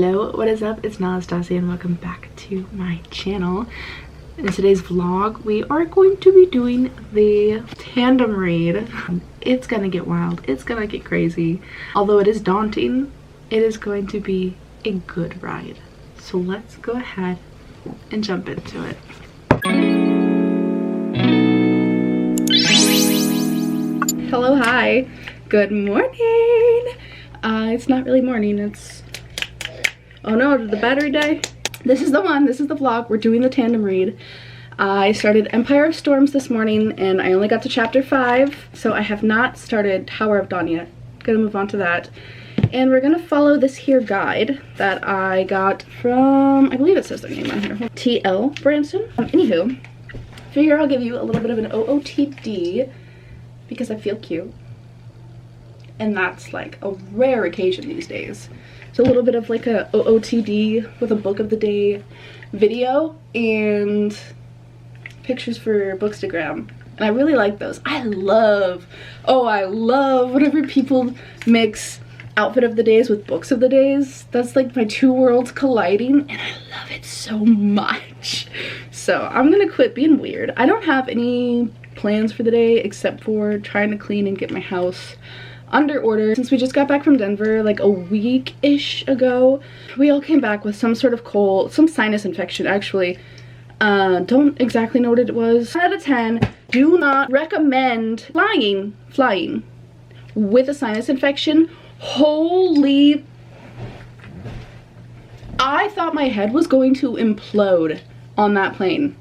Hello, what is up? It's Nalastasiaa and welcome back to my channel. In today's vlog, we are going to be doing the tandem read. It's gonna get wild, it's gonna get crazy. Although it is daunting, it is going to be a good ride. So let's go ahead and jump into it. Hello, hi, good morning. It's not really morning, it's, oh no, did the battery die? This is the one, this is the vlog. We're doing the tandem read. I started Empire of Storms this morning and I only got to chapter 5, so I have not started Tower of Dawn yet. Gonna move on to that. And we're gonna follow this here guide that I got from, I believe it says their name on here, TL Branson. Anywho, figure I'll give you a little bit of an OOTD because I feel cute. And that's like a rare occasion these days. So a little bit of like a OOTD with a book of the day video and pictures for Bookstagram. And I really like those. I love whenever people mix outfit of the days with books of the days. That's like my two worlds colliding and I love it so much. So I'm gonna quit being weird. I don't have any plans for the day except for trying to clean and get my house under order. Since we just got back from Denver like a week-ish ago, we all came back with some sort of cold, some sinus infection actually. Don't exactly know what it was. 10 out of 10, do not recommend flying with a sinus infection. Holy, I thought my head was going to implode on that plane.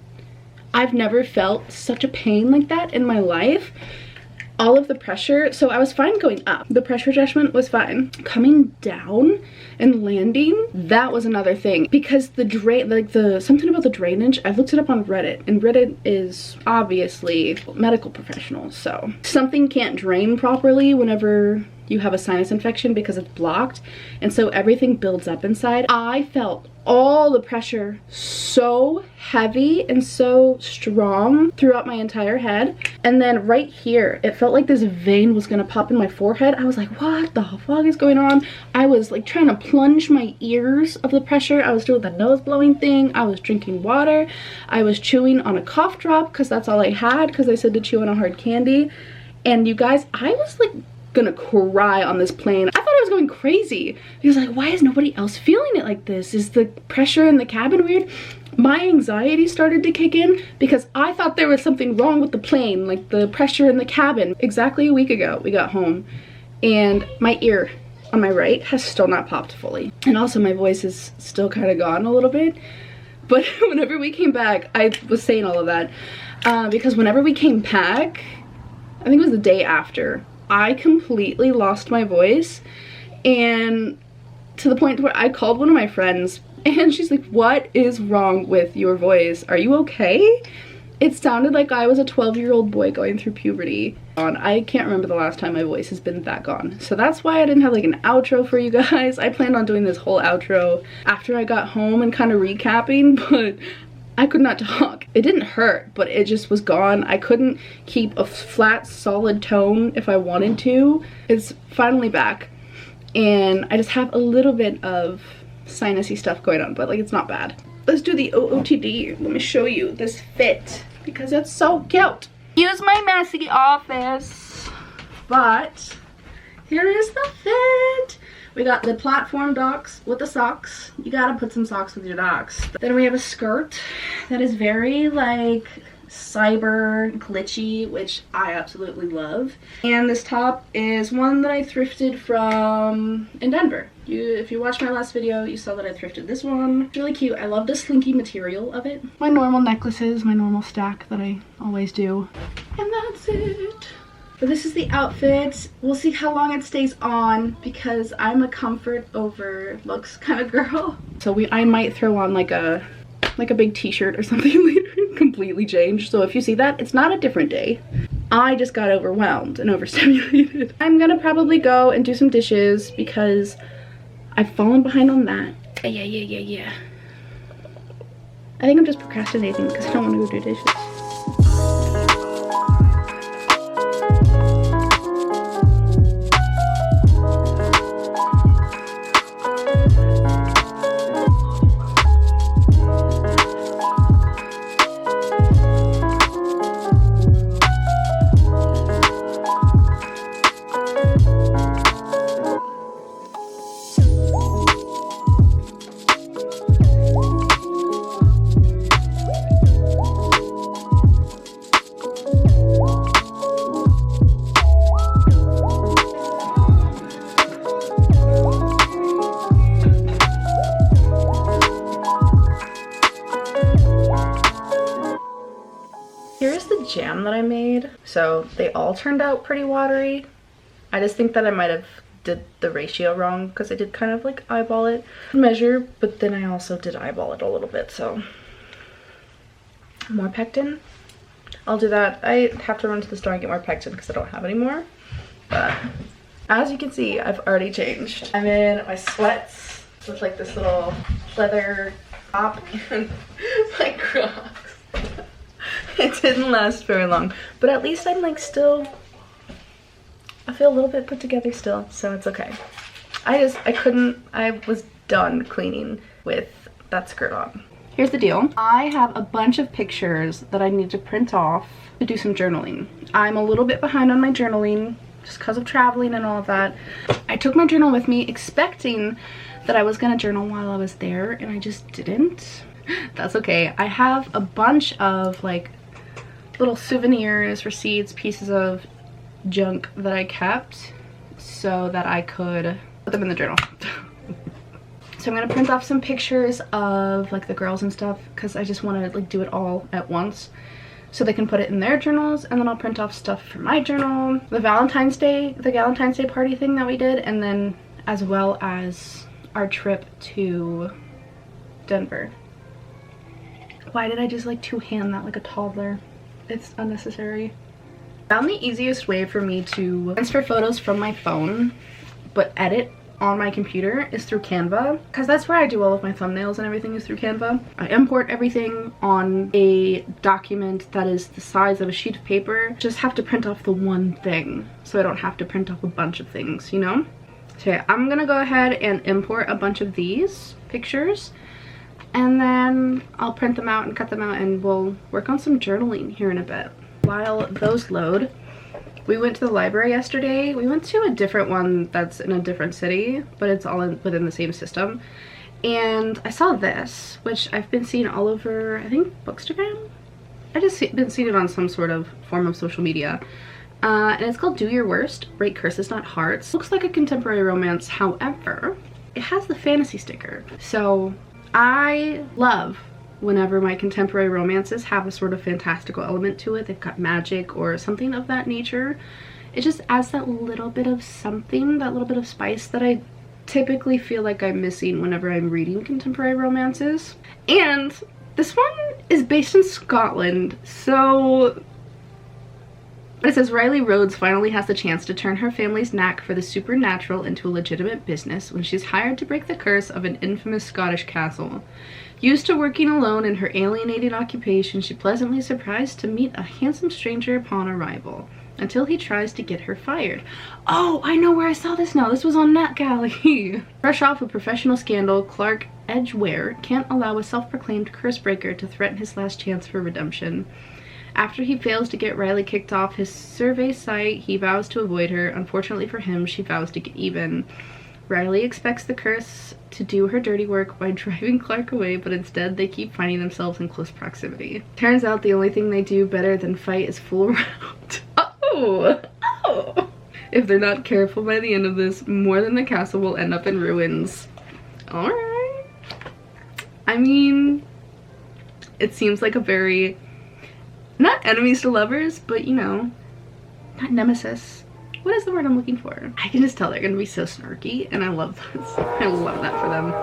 I've never felt such a pain like that in my life. All of the pressure, so I was fine going up. The pressure adjustment was fine. Coming down and landing, that was another thing. Because the drain, like something about the drainage, I looked it up on Reddit, and Reddit is obviously medical professionals, so something can't drain properly whenever you have a sinus infection because it's blocked, and so everything builds up inside. I felt all the pressure so heavy and so strong throughout my entire head, and then right here it felt like this vein was gonna pop in my forehead. I was like, what the fuck is going on? I was like trying to plunge my ears of the pressure. I was doing the nose blowing thing. I was drinking water. I was chewing on a cough drop because that's all I had because they said to chew on a hard candy. And you guys, I was like gonna cry on this plane. I thought I was going crazy because like, why is nobody else feeling it like this? Is the pressure in the cabin weird? My anxiety started to kick in because I thought there was something wrong with the plane, like the pressure in the cabin. Exactly a week ago we got home and my ear on my right has still not popped fully, and also my voice is still kind of gone a little bit. But whenever we came back, I was saying all of that because whenever we came back, I think it was the day after, I completely lost my voice, and to the point where I called one of my friends and she's like, what is wrong with your voice? Are you okay? It sounded like I was a 12-year-old boy going through puberty. I can't remember the last time my voice has been that gone. So that's why I didn't have like an outro for you guys. I planned on doing this whole outro after I got home and kind of recapping, but I could not talk. It didn't hurt, but it just was gone. I couldn't keep a flat, solid tone if I wanted to. It's finally back, and I just have a little bit of sinusy stuff going on, but like it's not bad. Let's do the OOTD. Let me show you this fit because it's so cute. Use my messy office, but here is the fit. We got the platform docs with the socks. You gotta put some socks with your docs. Then we have a skirt that is very like cyber glitchy, which I absolutely love. And this top is one that I thrifted from in Denver. If you watched my last video, you saw that I thrifted this one. It's really cute. I love the slinky material of it. My normal necklaces, my normal stack that I always do. And that's it. But this is the outfit. We'll see how long it stays on because I'm a comfort over looks kind of girl. So I might throw on like a big t-shirt or something later and completely change. So if you see that, it's not a different day. I just got overwhelmed and overstimulated. I'm gonna probably go and do some dishes because I've fallen behind on that. Yeah. I think I'm just procrastinating because I don't want to go do dishes. jam that I made. So they all turned out pretty watery. I just think that I might have did the ratio wrong because I did kind of like eyeball it, measure, but then I also did eyeball it a little bit. So more pectin. I'll do that. I have to run to the store and get more pectin because I don't have any more. But as you can see, I've already changed. I'm in my sweats with like this little leather top and my Crocs. It didn't last very long, but at least I'm like still, I feel a little bit put together still, so it's okay. I was done cleaning with that skirt on. Here's the deal. I have a bunch of pictures that I need to print off to do some journaling. I'm a little bit behind on my journaling just because of traveling and all of that. I took my journal with me expecting that I was gonna journal while I was there, and I just didn't. That's okay. I have a bunch of like little souvenirs, receipts, pieces of junk that I kept so that I could put them in the journal. So I'm gonna print off some pictures of like the girls and stuff because I just want to like do it all at once so they can put it in their journals, and then I'll print off stuff for my journal, the Valentine's Day party thing that we did, and then as well as our trip to Denver. Why did I just like two-hand that like a toddler? It's unnecessary. I found the easiest way for me to transfer photos from my phone but edit on my computer is through Canva, because that's where I do all of my thumbnails and everything is through Canva. I import everything on a document that is the size of a sheet of paper. Just have to print off the one thing so I don't have to print off a bunch of things, you know? So yeah, I'm gonna go ahead and import a bunch of these pictures, and then I'll print them out and cut them out, and we'll work on some journaling here in a bit. While those load, we went to the library yesterday. We went to a different one that's in a different city, but it's all within the same system. And I saw this, which I've been seeing all over, I think, Bookstagram? I just been seeing it on some sort of form of social media. And it's called Do Your Worst, Rate Curses Not Hearts. Looks like a contemporary romance, however, it has the fantasy sticker. So I love whenever my contemporary romances have a sort of fantastical element to it. They've got magic or something of that nature. It just adds that little bit of something, that little bit of spice that I typically feel like I'm missing whenever I'm reading contemporary romances. And this one is based in Scotland, so it says Riley Rhodes finally has the chance to turn her family's knack for the supernatural into a legitimate business when she's hired to break the curse of an infamous Scottish castle. Used to working alone in her alienating occupation, she's pleasantly surprised to meet a handsome stranger upon arrival, until he tries to get her fired. Oh, I know where I saw this now. This was on NetGalley. Fresh off a professional scandal, Clark Edgware can't allow a self-proclaimed curse breaker to threaten his last chance for redemption. After he fails to get Riley kicked off his survey site, he vows to avoid her. Unfortunately for him, she vows to get even. Riley expects the curse to do her dirty work by driving Clark away, but instead they keep finding themselves in close proximity. Turns out the only thing they do better than fight is fool around. Oh! If they're not careful by the end of this, more than the castle will end up in ruins. Alright. I mean, it seems like a very, not enemies to lovers, but you know, not nemesis. What is the word I'm looking for? I can just tell they're gonna be so snarky, and I love this. I love that for them.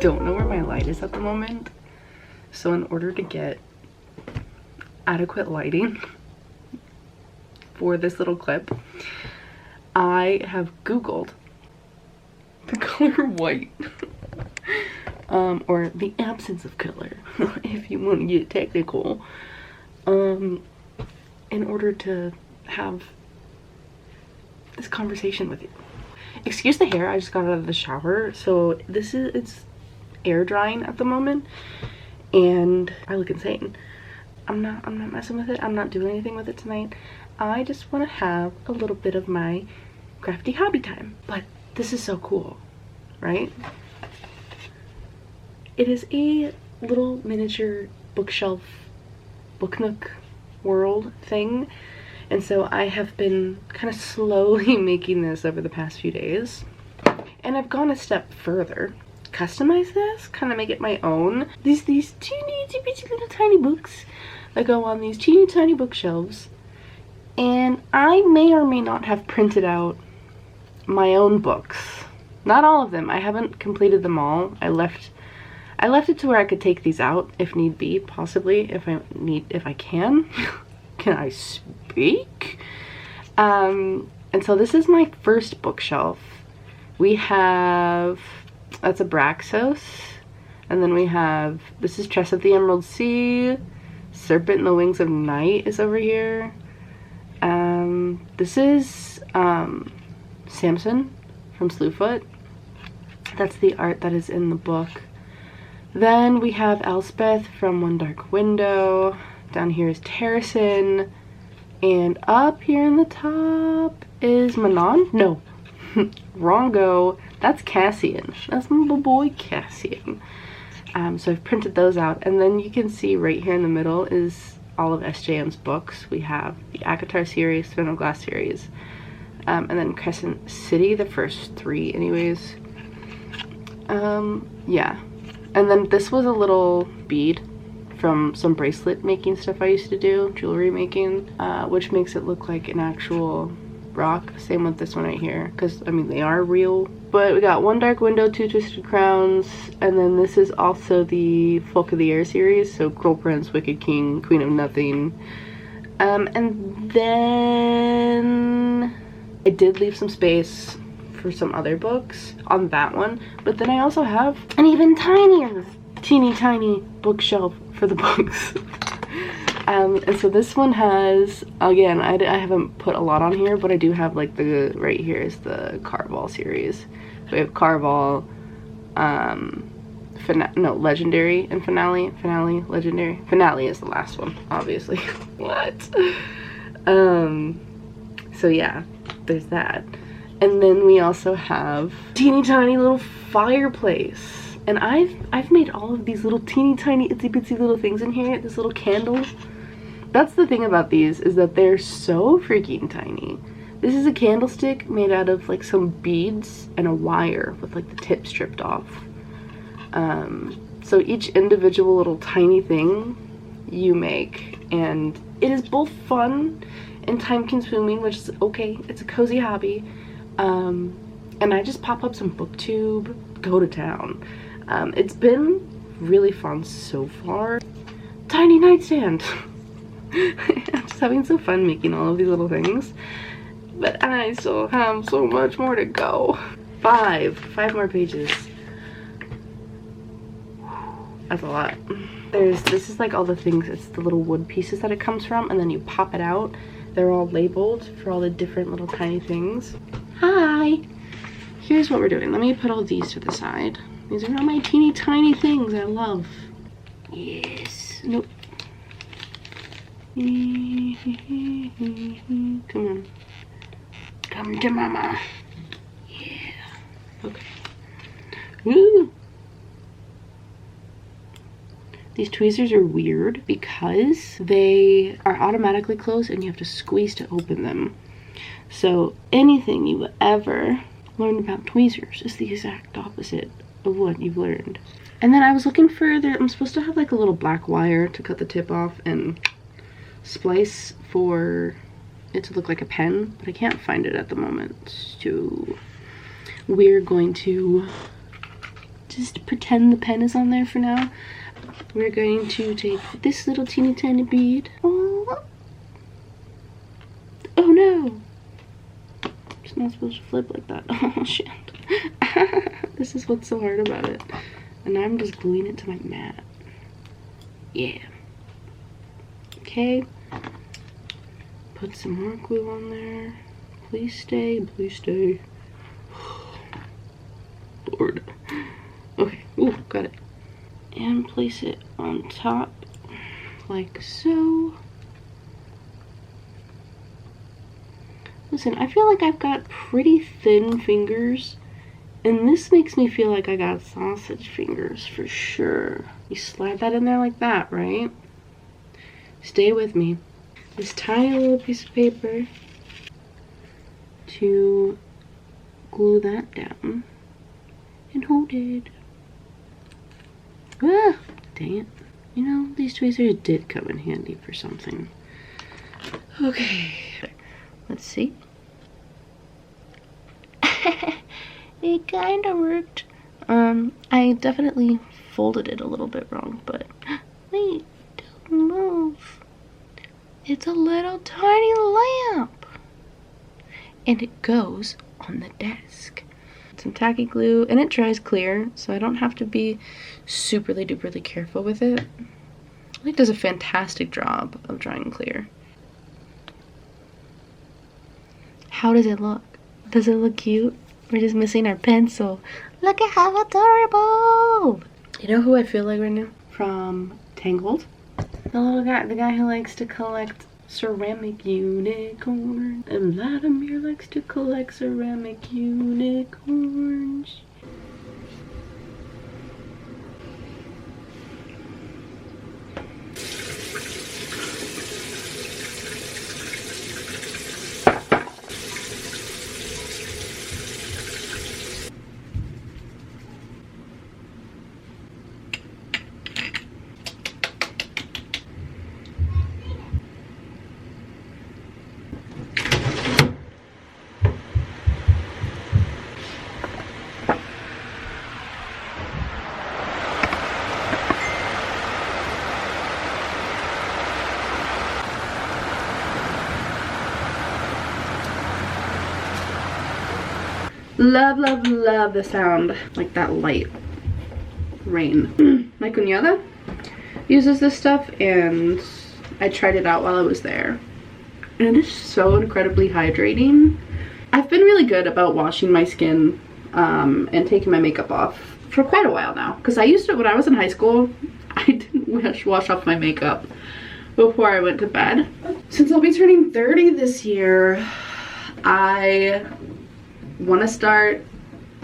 Don't know where my light is at the moment, so in order to get adequate lighting for this little clip, I have googled the color white, or the absence of color if you want to get technical. in order to have this conversation with you. Excuse the hair, I just got out of the shower, so it's air drying at the moment, and I look insane. I'm not messing with it. I'm not doing anything with it tonight. I just want to have a little bit of my crafty hobby time. But this is so cool, right? It is a little miniature bookshelf, book nook world thing. And so I have been kind of slowly making this over the past few days. And I've gone a step further. Customize this, kind of make it my own. These teeny little tiny books that go on these teeny tiny bookshelves. And I may or may not have printed out my own books. Not all of them. I haven't completed them all. I left it to where I could take these out if need be, possibly if I can. Can I speak? And so this is my first bookshelf. We have, that's a Braxos, and then we have, this is Tress of the Emerald Sea, Serpent in the Wings of Night is over here. This is Samson from Slewfoot. That's the art that is in the book. Then we have Elspeth from One Dark Window. Down here is Terracin. And up here in the top is Manon? No. Wrongo. That's Cassian. That's my boy Cassian. So I've printed those out. And then you can see right here in the middle is all of SJM's books. We have the Akatar series, Spin of Glass series, and then Crescent City, the first 3 anyways. Yeah. And then this was a little bead from some bracelet making stuff I used to do, jewelry making, which makes it look like an actual rock. Same with this one right here, because I mean they are real. But we got One Dark Window, 2 Twisted Crowns, and then this is also the Folk of the Air series, so Cruel Prince, Wicked King, Queen of Nothing. And then I did leave some space for some other books on that one, but then I also have an even tinier, teeny tiny bookshelf for the books. And so this one has, again, I haven't put a lot on here, but I do have like the, right here is the Carval series. So we have Carval, Legendary and Finale, Legendary. Finale is the last one, obviously. What? So yeah, there's that. And then we also have teeny tiny little fireplace. And I've made all of these little teeny tiny itsy bitsy little things in here. This little candle. That's the thing about these, is that they're so freaking tiny. This is a candlestick made out of like some beads and a wire with like the tip stripped off. So each individual little tiny thing you make, and it is both fun and time consuming, which is okay. It's a cozy hobby. And I just pop up some booktube, go to town. It's been really fun so far. Tiny nightstand. I'm just having so fun making all of these little things. But I still have so much more to go. 5 more pages. That's a lot. This is like all the things, it's the little wood pieces that it comes from, and then you pop it out. They're all labeled for all the different little tiny things. Hi! Here's what we're doing. Let me put all these to the side. These are all my teeny tiny things I love. Yes. Nope. Come on. Come to mama. Yeah. Okay. Woo! These tweezers are weird because they are automatically closed and you have to squeeze to open them. So anything you ever learned about tweezers is the exact opposite of what you've learned. And then I was looking for, I'm supposed to have like a little black wire to cut the tip off and splice for it to look like a pen, but I can't find it at the moment. So we're going to just pretend the pen is on there for now. We're going to take this little teeny tiny bead. Oh no! It's not supposed to flip like that. Oh shit. This is what's so hard about it. And I'm just gluing it to my mat. Yeah. okay? Put some more glue on there. Please stay, please stay. Lord. Okay, ooh, got it. And place it on top, like so. Listen, I feel like I've got pretty thin fingers, and this makes me feel like I got sausage fingers for sure. You slide that in there like that, right? Stay with me. This tiny little piece of paper to glue that down and hold it. Ah, dang it. You know, these tweezers did come in handy for something. Okay, let's see. It kind of worked. I definitely folded it a little bit wrong, but wait, don't move. It's a little tiny lamp, and it goes on the desk. Some tacky glue, and it dries clear, so I don't have to be superly duperly careful with it. It does a fantastic job of drying clear. How does it look? Does it look cute? We're just missing our pencil. Look at how adorable! You know who I feel like right now? From Tangled. The little guy, the guy who likes to collect ceramic unicorns. And Vladimir likes to collect ceramic unicorns. Love, love, love the sound, like that light rain. My cuñada uses this stuff, and I tried it out while I was there. And it is so incredibly hydrating. I've been really good about washing my skin and taking my makeup off for quite a while now. Because I used to, when I was in high school, I didn't wash off my makeup before I went to bed. Since I'll be turning 30 this year, I want to start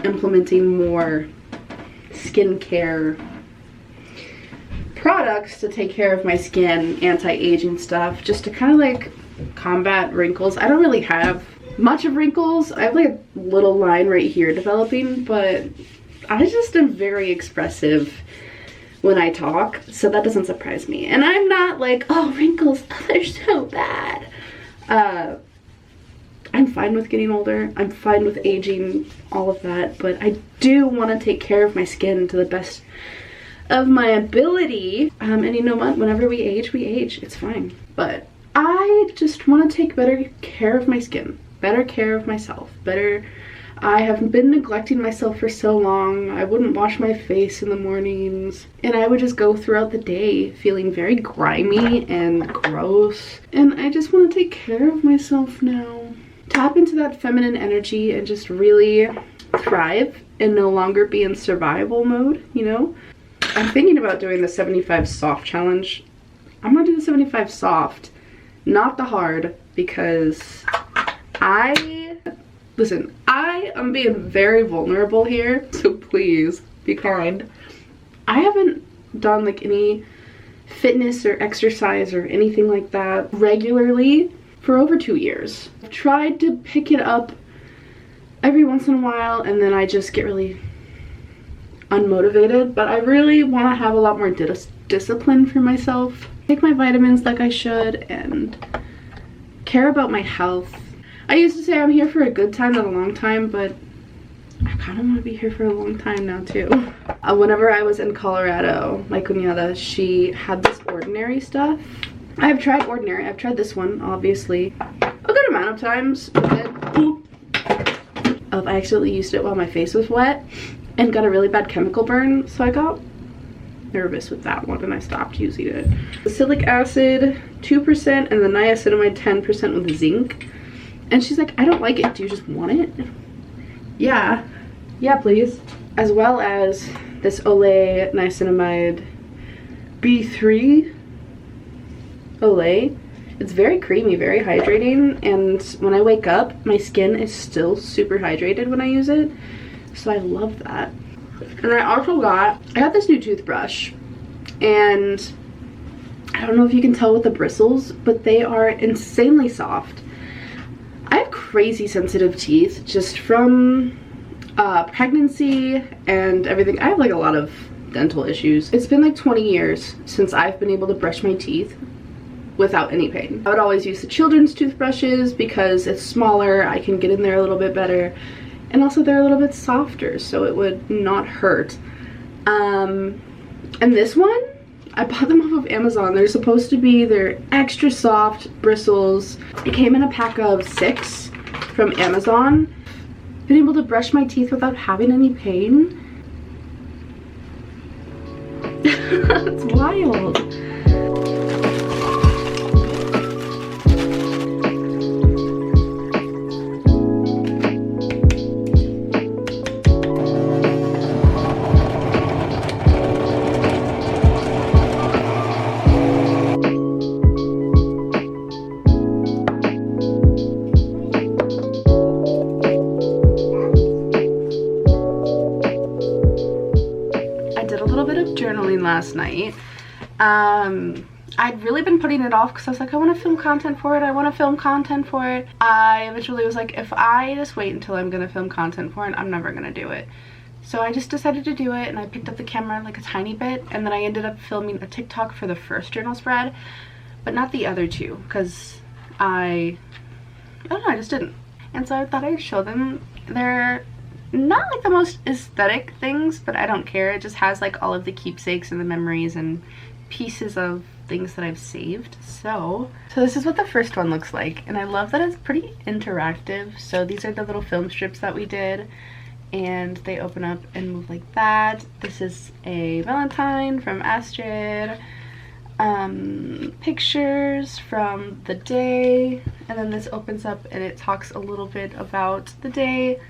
implementing more skincare products to take care of my skin, anti-aging stuff, just to kind of like combat wrinkles. I don't really have much of wrinkles. I have like a little line right here developing, but I just am very expressive when I talk, so that doesn't surprise me. And I'm not like, oh, wrinkles, oh, they're so bad. I'm fine with getting older. I'm fine with aging, all of that, but I do want to take care of my skin to the best of my ability. And you know what? Whenever we age, it's fine. But I just want to take better care of my skin, better care of myself, better. I have been neglecting myself for so long. I wouldn't wash my face in the mornings, and I would just go throughout the day feeling very grimy and gross. And I just want to take care of myself now. Tap into that feminine energy and just really thrive and no longer be in survival mode, you know? I'm thinking about doing the 75 soft challenge. I'm gonna do the 75 soft, not the hard, because listen, I am being very vulnerable here, so please be kind. I haven't done like any fitness or exercise or anything like that regularly for over 2 years. I've tried to pick it up every once in a while, and then I just get really unmotivated, but I really want to have a lot more discipline for myself. Take my vitamins like I should and care about my health. I used to say I'm here for a good time, not a long time, but I kind of want to be here for a long time now too. Whenever I was in Colorado, my cuñada, she had this Ordinary stuff. I've tried Ordinary. I've tried this one, obviously, a good amount of times. I accidentally used it while my face was wet and got a really bad chemical burn, so I got nervous with that one and I stopped using it. Salicylic acid 2% and the niacinamide 10% with zinc. And she's like, I don't like it. Do you just want it? Yeah. Yeah, please. As well as this Olay niacinamide B3 Olay. It's very creamy, very hydrating, and when I wake up, my skin is still super hydrated when I use it, so I love that. And I got this new toothbrush, and I don't know if you can tell with the bristles, but they are insanely soft. I have crazy sensitive teeth just from pregnancy and everything. I have like a lot of dental issues. It's been like 20 years since I've been able to brush my teeth without any pain. I would always use the children's toothbrushes because it's smaller, I can get in there a little bit better, and also they're a little bit softer, so it would not hurt. And this one, I bought them off of Amazon. They're extra soft bristles. It came in a pack of 6 from Amazon. Been able to brush my teeth without having any pain. It's wild. Last night. I'd really been putting it off because I was like, I want to film content for it. I eventually was like, if I just wait until I'm gonna film content for it, I'm never gonna do it. So I just decided to do it, and I picked up the camera like a tiny bit, and then I ended up filming a TikTok for the first journal spread, but not the other 2 because I don't know, I just didn't. And so I thought I'd show them. They're not like the most aesthetic things, but I don't care. It just has like all of the keepsakes and the memories and pieces of things that I've saved. So this is what the first one looks like, and I love that it's pretty interactive. So these are the little film strips that we did, and they open up and move like that. This is a Valentine from Astrid, pictures from the day, and then this opens up and it talks a little bit about the day.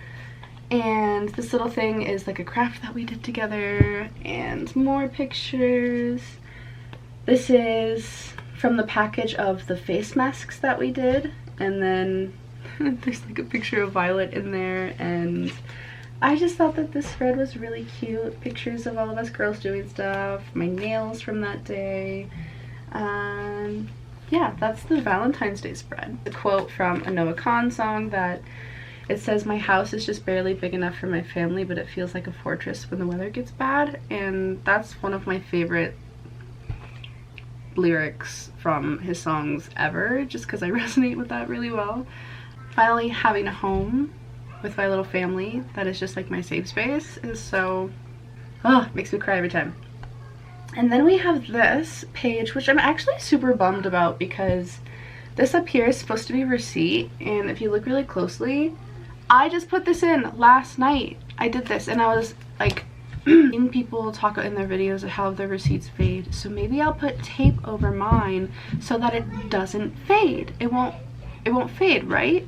And this little thing is like a craft that we did together, and more pictures. This is from the package of the face masks that we did, and then there's like a picture of Violet in there, and I just thought that this spread was really cute. Pictures of all of us girls doing stuff, my nails from that day. Yeah, that's the Valentine's Day spread. The quote from a Noah Kahan song that it says, my house is just barely big enough for my family, but it feels like a fortress when the weather gets bad. And that's one of my favorite lyrics from his songs ever, just because I resonate with that really well. Finally having a home with my little family that is just like my safe space is so, makes me cry every time. And then we have this page, which I'm actually super bummed about, because this up here is supposed to be receipt, and if you look really closely, I just put this in last night. I did this, and I was like, seeing people talk in their videos of how their receipts fade, so maybe I'll put tape over mine so that it doesn't fade. It won't fade, right?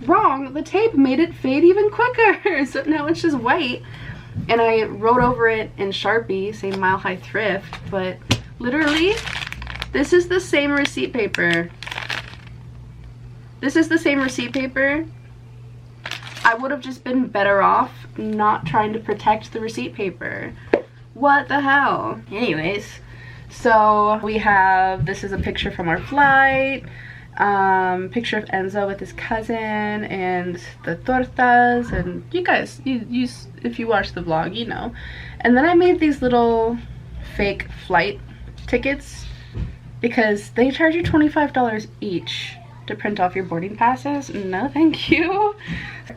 Wrong. The tape made it fade even quicker. So now it's just white, and I wrote over it in Sharpie saying Mile High Thrift, but literally this is the same receipt paper. This is the same receipt paper. I would have just been better off not trying to protect the receipt paper. What the hell? Anyways, so we have, this is a picture from our flight, picture of Enzo with his cousin and the tortas, and you guys, you if you watch the vlog, you know. And then I made these little fake flight tickets because they charge you $25 each to print off your boarding passes. No thank you.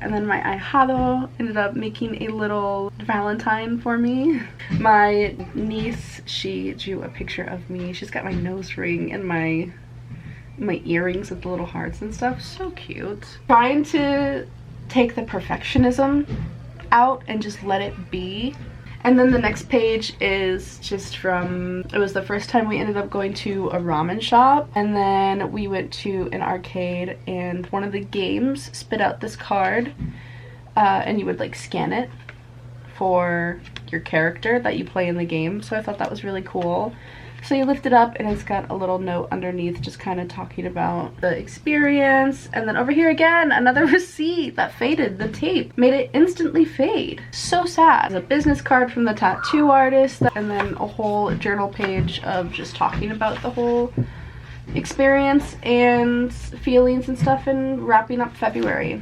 And then my ahijado ended up making a little Valentine for me. My niece, she drew a picture of me. She's got my nose ring and my earrings with the little hearts and stuff. So cute. Trying to take the perfectionism out and just let it be. And then the next page is just from, it was the first time we ended up going to a ramen shop, and then we went to an arcade, and one of the games spit out this card, and you would like scan it for your character that you play in the game. So I thought that was really cool. So you lift it up and it's got a little note underneath just kind of talking about the experience. And then over here again, another receipt that faded. The tape made it instantly fade. So sad. There's a business card from the tattoo artist, and then a whole journal page of just talking about the whole experience and feelings and stuff, and wrapping up February.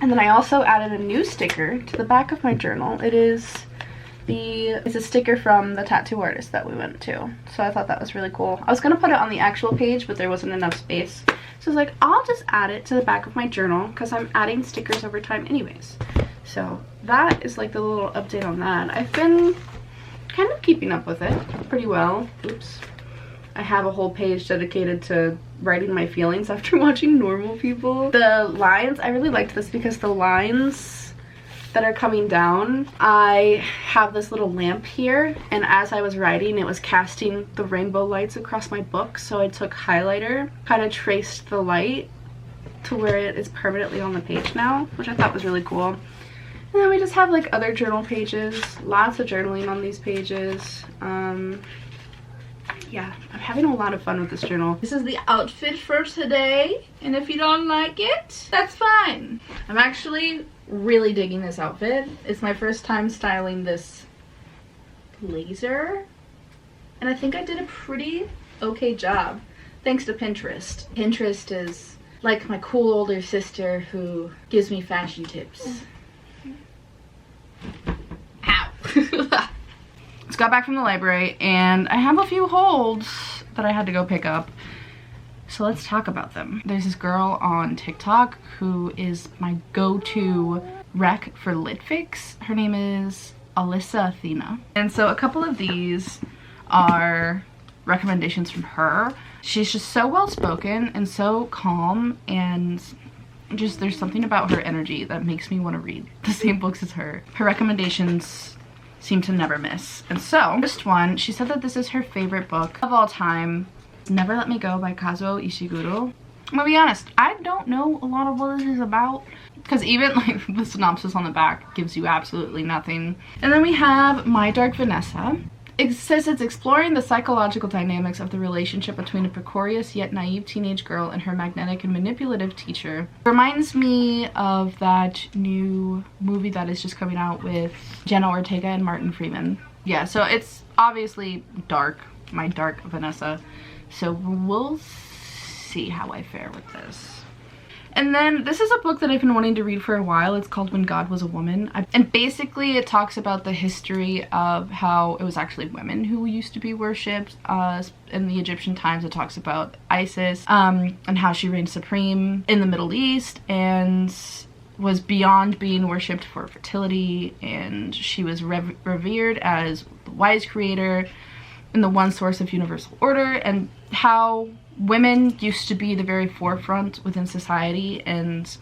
And then I also added a new sticker to the back of my journal. It's a sticker from the tattoo artist that we went to. So I thought that was really cool. I was gonna put it on the actual page, but there wasn't enough space. So I was like, I'll just add it to the back of my journal because I'm adding stickers over time anyways. So that is like the little update on that. I've been kind of keeping up with it pretty well. Oops. I have a whole page dedicated to writing my feelings after watching Normal People. The lines, I really liked this because the lines that are coming down, I have this little lamp here, and as I was writing, it was casting the rainbow lights across my book. So I took highlighter, kind of traced the light to where it is permanently on the page now, which I thought was really cool. And then we just have like other journal pages, lots of journaling on these pages. Yeah, I'm having a lot of fun with this journal. This is the outfit for today, and if you don't like it, that's fine. I'm actually really digging this outfit. It's my first time styling this blazer, and I think I did a pretty okay job thanks to Pinterest. Pinterest is like my cool older sister who gives me fashion tips. Ow. Just got back from the library and I have a few holds that I had to go pick up. So let's talk about them. There's this girl on TikTok who is my go-to rec for lit fics. Her name is Alyssa Athena. And so a couple of these are recommendations from her. She's just so well-spoken and so calm, and just there's something about her energy that makes me want to read the same books as her. Her recommendations seem to never miss. And so, first one, she said that this is her favorite book of all time, Never Let Me Go by Kazuo Ishiguro. I'm gonna be honest, I don't know a lot of what this is about, because even like the synopsis on the back gives you absolutely nothing. And then we have My Dark Vanessa. It says it's exploring the psychological dynamics of the relationship between a precocious yet naive teenage girl and her magnetic and manipulative teacher. Reminds me of that new movie that is just coming out with Jenna Ortega and Martin Freeman. Yeah, so it's obviously dark, My Dark Vanessa. So we'll see how I fare with this. And then this is a book that I've been wanting to read for a while. It's called When God Was a Woman. And basically it talks about the history of how it was actually women who used to be worshipped. In the Egyptian times, it talks about Isis and how she reigned supreme in the Middle East and was beyond being worshipped for fertility. And she was revered as the wise creator and the one source of universal order, and how women used to be the very forefront within society, and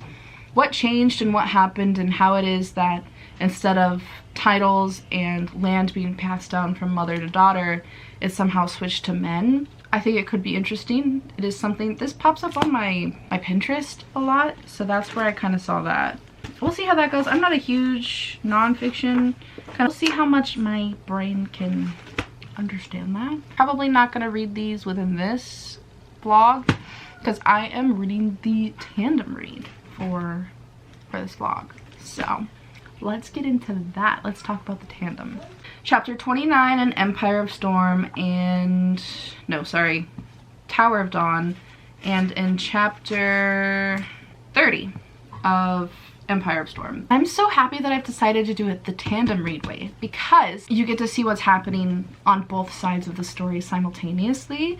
what changed and what happened, and how it is that instead of titles and land being passed down from mother to daughter, it somehow switched to men. I think it could be interesting. It is something, this pops up on my Pinterest a lot, so that's where I kind of saw that. We'll see how that goes. I'm not a huge nonfiction, we'll see how much my brain can understand that. Probably not gonna read these within this vlog because I am reading the tandem read for this vlog. So let's get into that. Let's talk about the tandem. Chapter 29 in Empire of Storm and Tower of Dawn, and in chapter 30 of Empire of Storm. I'm so happy that I've decided to do it the tandem read way, because you get to see what's happening on both sides of the story simultaneously,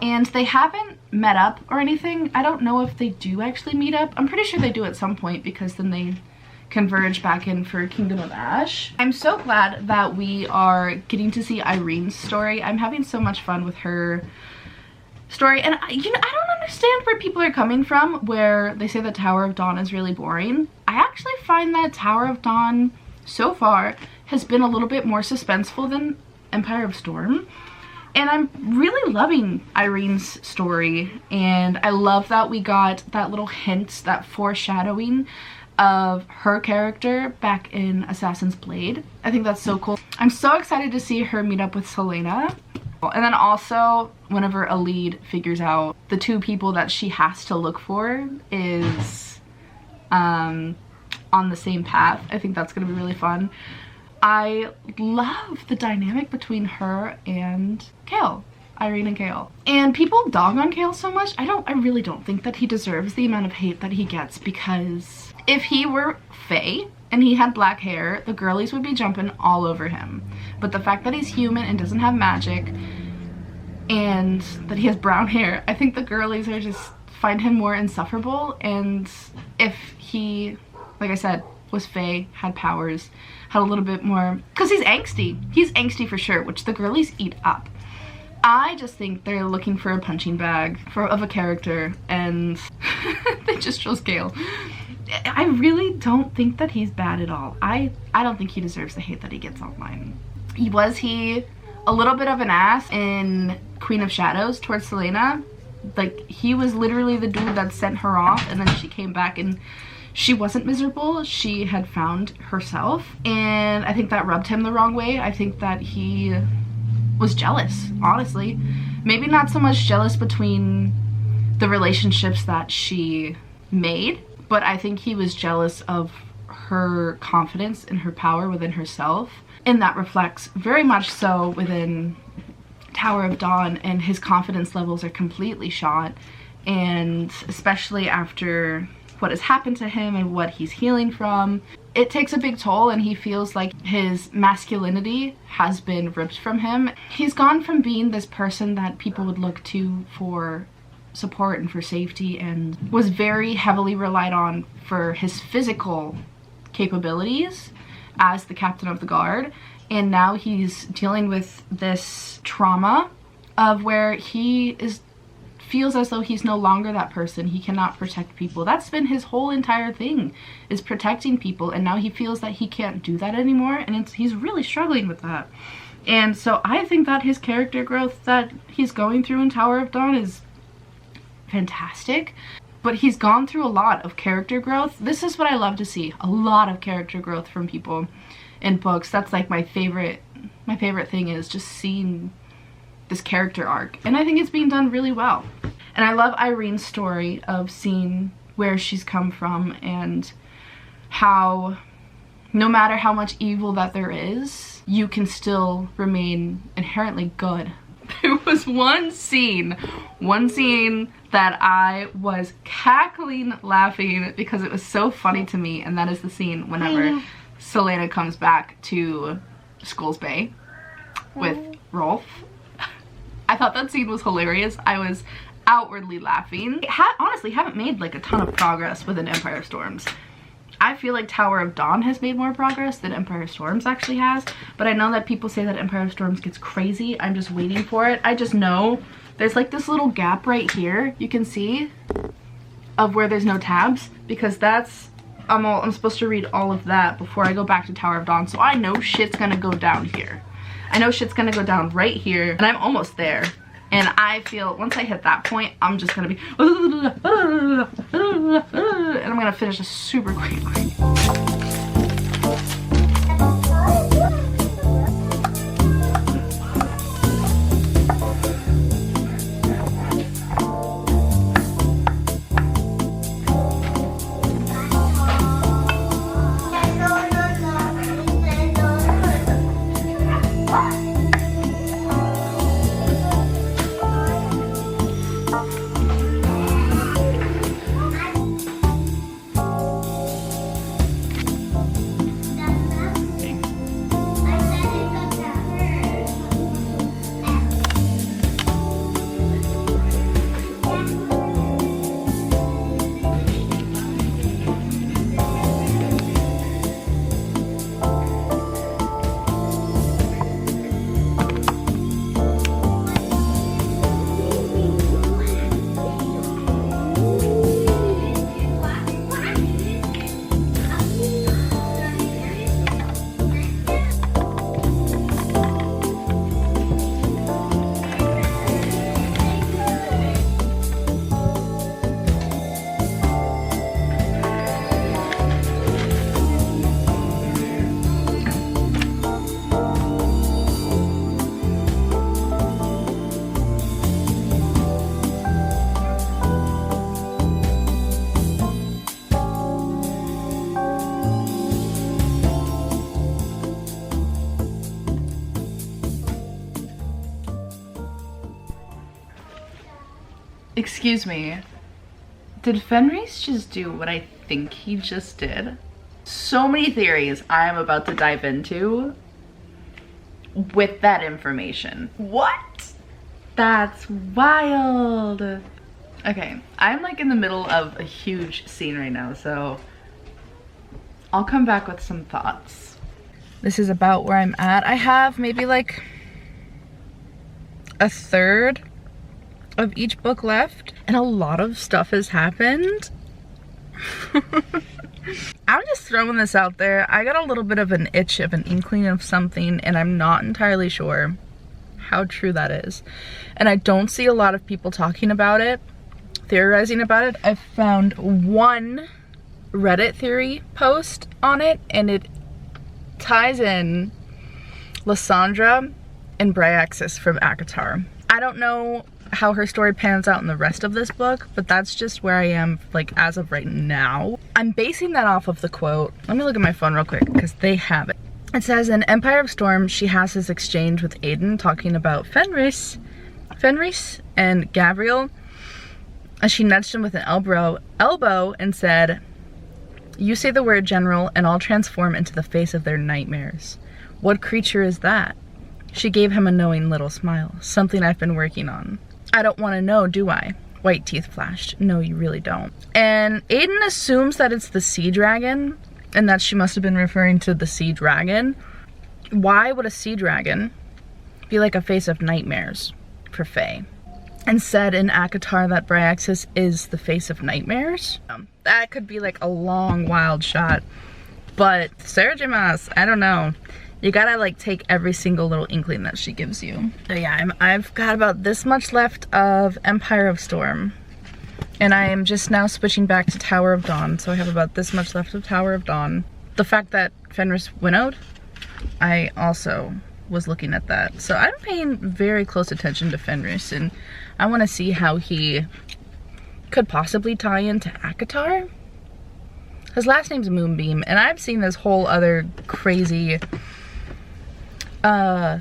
and they haven't met up or anything. I don't know if they do actually meet up. I'm pretty sure they do at some point, because then they converge back in for Kingdom of Ash. I'm so glad that we are getting to see Irene's story. I'm having so much fun with her story, and I don't understand where people are coming from where they say that Tower of Dawn is really boring. I actually find that Tower of Dawn so far has been a little bit more suspenseful than Empire of Storm. And I'm really loving Irene's story, and I love that we got that little hint, that foreshadowing of her character back in Assassin's Blade. I think that's so cool. I'm so excited to see her meet up with Selena. And then also, whenever a lead figures out the two people that she has to look for is on the same path, I think that's gonna be really fun. I love the dynamic between her and Kale, Irene and Kale. And people dog on Kale so much. I really don't think that he deserves the amount of hate that he gets, because if he were Fae and he had black hair, the girlies would be jumping all over him. But the fact that he's human and doesn't have magic and that he has brown hair, I think the girlies are just find him more insufferable. And if he, like I said, was Fae, had powers, had a little bit more, because he's angsty. He's angsty for sure, which the girlies eat up. I just think they're looking for a punching bag of a character, and they just chose Gale. I really don't think that he's bad at all. I don't think he deserves the hate that he gets online. Was he a little bit of an ass in Queen of Shadows towards Selena? Like, he was literally the dude that sent her off, and then she came back and she wasn't miserable. She had found herself, and I think that rubbed him the wrong way. I think that he was jealous, honestly. Maybe not so much jealous between the relationships that she made, but I think he was jealous of her confidence and her power within herself. And that reflects very much so within Tower of Dawn, and his confidence levels are completely shot. And especially after what has happened to him and what he's healing from, it takes a big toll, and he feels like his masculinity has been ripped from him. He's gone from being this person that people would look to for support and for safety, and was very heavily relied on for his physical capabilities as the captain of the guard, and now he's dealing with this trauma of where he feels as though he's no longer that person. He cannot protect people. That's been his whole entire thing, is protecting people, and now he feels that he can't do that anymore, and he's really struggling with that. And so I think that his character growth that he's going through in Tower of Dawn is fantastic, but he's gone through a lot of character growth. This is what I love to see, a lot of character growth from people in books. That's like my favorite thing, is just seeing this character arc, and I think it's being done really well. And I love Irene's story of seeing where she's come from, and how no matter how much evil that there is, you can still remain inherently good. There was one scene that I was cackling laughing because it was so funny to me, and that is the scene whenever Selena comes back to Skull's Bay with Rolf. I thought that scene was hilarious. I was outwardly laughing. Honestly, haven't made like a ton of progress within Empire of Storms. I feel like Tower of Dawn has made more progress than Empire of Storms actually has, but I know that people say that Empire of Storms gets crazy. I'm just waiting for it. I just know there's like this little gap right here, you can see, of where there's no tabs, because that's, I'm supposed to read all of that before I go back to Tower of Dawn, so I know shit's gonna go down here. I know shit's gonna go down right here, and I'm almost there. And I feel once I hit that point, I'm just gonna be and I'm gonna finish this super quickly. Excuse me. Did Fenris just do what I think he just did? So many theories I am about to dive into with that information. What? That's wild. Okay, I'm like in the middle of a huge scene right now, so I'll come back with some thoughts. This is about where I'm at. I have maybe like a third of each book left, and a lot of stuff has happened. I'm just throwing this out there. I got a little bit of an itch of an inkling of something, and I'm not entirely sure how true that is. And I don't see a lot of people talking about it, theorizing about it. I found one Reddit theory post on it, and it ties in Lysandra and Bryaxis from ACOTAR. I don't know how her story pans out in the rest of this book, but that's just where I am, like, as of right now. I'm basing that off of the quote. Let me look at my phone real quick because they have it. It says, in Empire of Storm, she has this exchange with Aiden talking about Fenris and Gabriel, and she nudged him with an elbow and said, "You say the word, General, and I'll transform into the face of their nightmares. What creature is that?" She gave him a knowing little smile. "Something I've been working on." "I don't want to know, do I?" White teeth flashed. "No, you really don't." And Aiden assumes that it's the sea dragon, and that she must have been referring to the sea dragon. Why would a sea dragon be like a face of nightmares for Faye? And said in ACOTAR that Bryaxis is the face of nightmares. That could be like a long, wild shot. But Sarah J. Maas, I don't know. You gotta like take every single little inkling that she gives you. So yeah, I've got about this much left of Empire of Storm. And I am just now switching back to Tower of Dawn. So I have about this much left of Tower of Dawn. The fact that Fenris winnowed, I also was looking at that. So I'm paying very close attention to Fenris, and I want to see how he could possibly tie into ACOTAR. His last name's Moonbeam, and I've seen this whole other crazy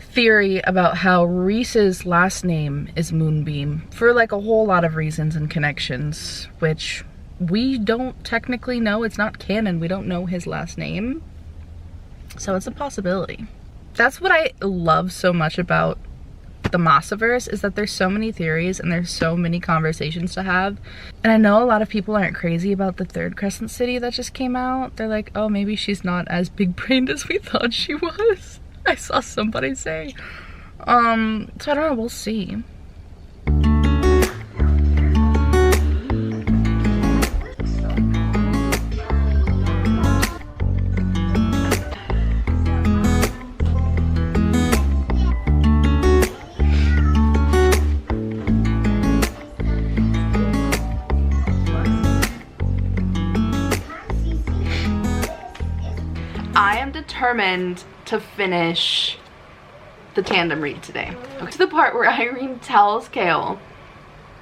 theory about how Reese's last name is Moonbeam for like a whole lot of reasons and connections, which we don't technically know. It's not canon. We don't know his last name. So it's a possibility. That's what I love so much about the Mossiverse, is that there's so many theories and there's so many conversations to have. And I know a lot of people aren't crazy about the third Crescent City that just came out. They're like, oh, maybe she's not as big-brained as we thought she was. I saw somebody say. So I don't know, we'll see. I am determined to finish the Tandem read today. Okay. To the part where Irene tells Kale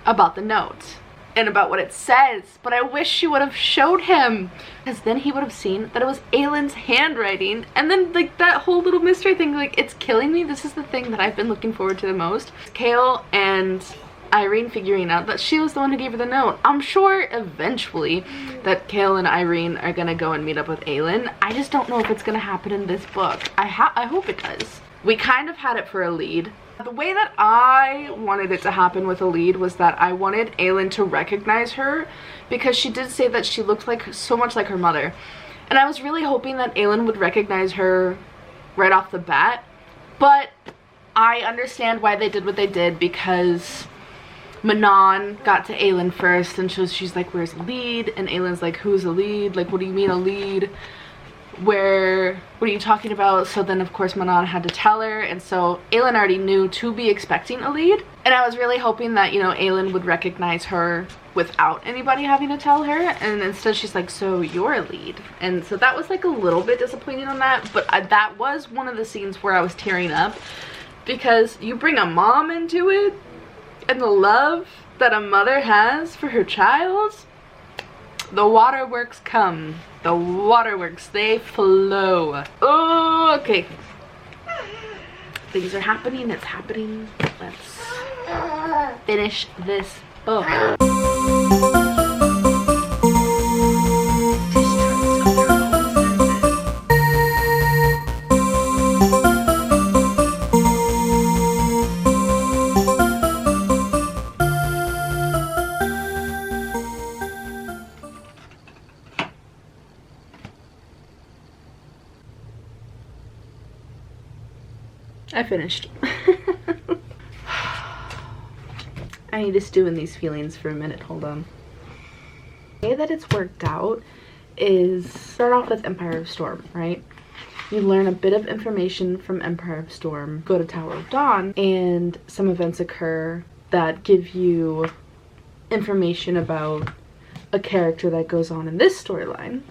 about the note and about what it says, but I wish she would have showed him, because then he would have seen that it was Aylin's handwriting, and then like that whole little mystery thing, like, it's killing me. This is the thing that I've been looking forward to the most. Kale and Irene figuring out that she was the one who gave her the note. I'm sure eventually that Kale and Irene are gonna go and meet up with Aylin. I just don't know if it's gonna happen in this book. I hope it does. We kind of had it for a lead. The way that I wanted it to happen with a lead was that I wanted Aylin to recognize her, because she did say that she looked like so much like her mother. And I was really hoping that Aylin would recognize her right off the bat. But I understand why they did what they did, because Manon got to Aylin first, and she's like, where's a lead? And Aylin's like, who's a lead? Like, what do you mean a lead? What are you talking about? So then of course Manon had to tell her, and so Aylin already knew to be expecting a lead. And I was really hoping that, you know, Aylin would recognize her without anybody having to tell her, and instead she's like, so you're a lead. And so that was like a little bit disappointing on that, but that was one of the scenes where I was tearing up, because you bring a mom into it, and the love that a mother has for her child, the waterworks come. The waterworks, they flow. Oh, okay. Things are happening, it's happening. Let's finish this Oh. I finished. I need to stew in these feelings for a minute. Hold on. The way that it's worked out is start off with Empire of Storm, right? You learn a bit of information from Empire of Storm, go to Tower of Dawn, and some events occur that give you information about a character that goes on in this storyline.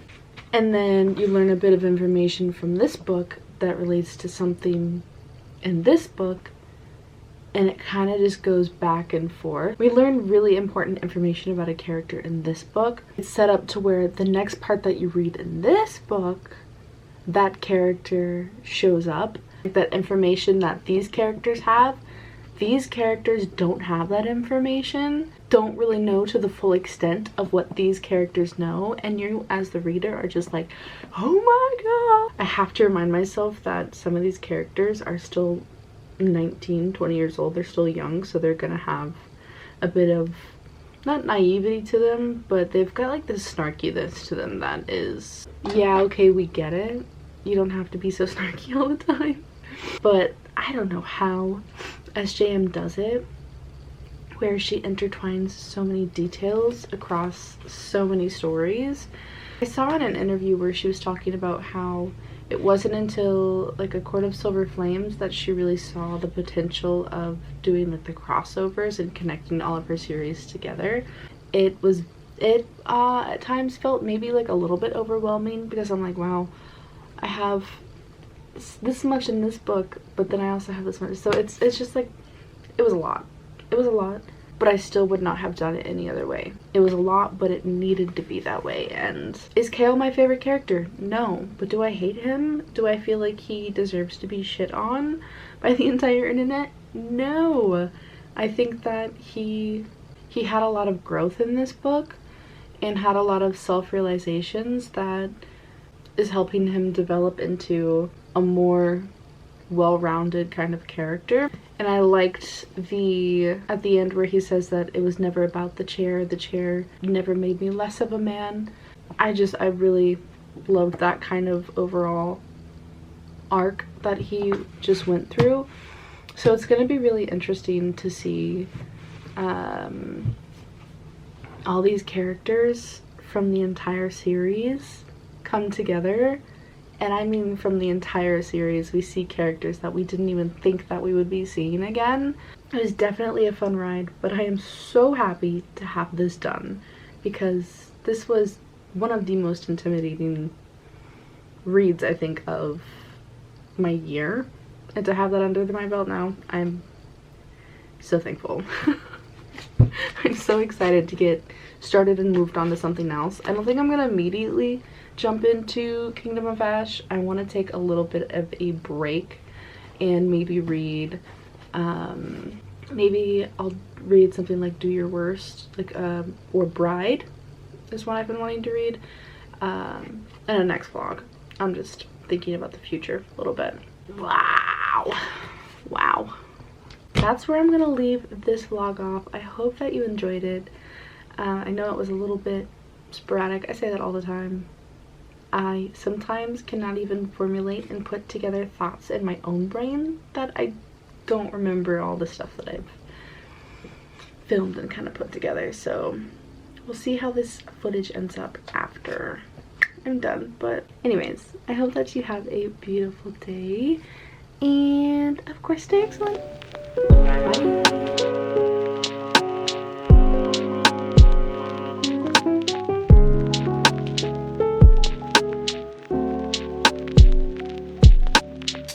And then you learn a bit of information from this book that relates to something in this book, and it kind of just goes back and forth. We learn really important information about a character in this book. It's set up to where the next part that you read in this book, that character shows up. That information that these characters have, these characters don't have that information, don't really know to the full extent of what these characters know, and you as the reader are just like, oh my god. I have to remind myself that some of these characters are still 19, 20 years old. They're still young, so they're gonna have a bit of, not naivety to them, but they've got like this snarkiness to them that is, yeah, okay, we get it. You don't have to be so snarky all the time. But I don't know how SJM does it, where she intertwines so many details across so many stories. I saw in an interview where she was talking about how it wasn't until like A Court of Silver Flames that she really saw the potential of doing like the crossovers and connecting all of her series together. It at times felt maybe like a little bit overwhelming, because I'm like, wow, I have this much in this book, but then I also have this much. So it's just like, it was a lot. It was a lot, but I still would not have done it any other way. It was a lot, but it needed to be that way. And is Kale my favorite character? No. But do I hate him? Do I feel like he deserves to be shit on by the entire internet? No. I think that he had a lot of growth in this book and had a lot of self-realizations that is helping him develop into a more well-rounded kind of character. And I liked at the end where he says that it was never about the chair never made me less of a man. I really loved that kind of overall arc that he just went through. So it's going to be really interesting to see all these characters from the entire series come together. And I mean, from the entire series, we see characters that we didn't even think that we would be seeing again. It was definitely a fun ride, but I am so happy to have this done, because this was one of the most intimidating reads, I think, of my year. And to have that under my belt now, I'm so thankful. I'm so excited to get started and moved on to something else. I don't think I'm gonna immediately jump into Kingdom of Ash. I want to take a little bit of a break and maybe read, maybe I'll read something like Do Your Worst, like, or Bride is one I've been wanting to read, in a next vlog. I'm just thinking about the future a little bit. Wow. That's where I'm gonna leave this vlog off. I hope that you enjoyed it. I know it was a little bit sporadic. I say that all the time. I sometimes cannot even formulate and put together thoughts in my own brain, that I don't remember all the stuff that I've filmed and kind of put together. So we'll see how this footage ends up after I'm done. But anyways, I hope that you have a beautiful day, and of course stay excellent. Bye.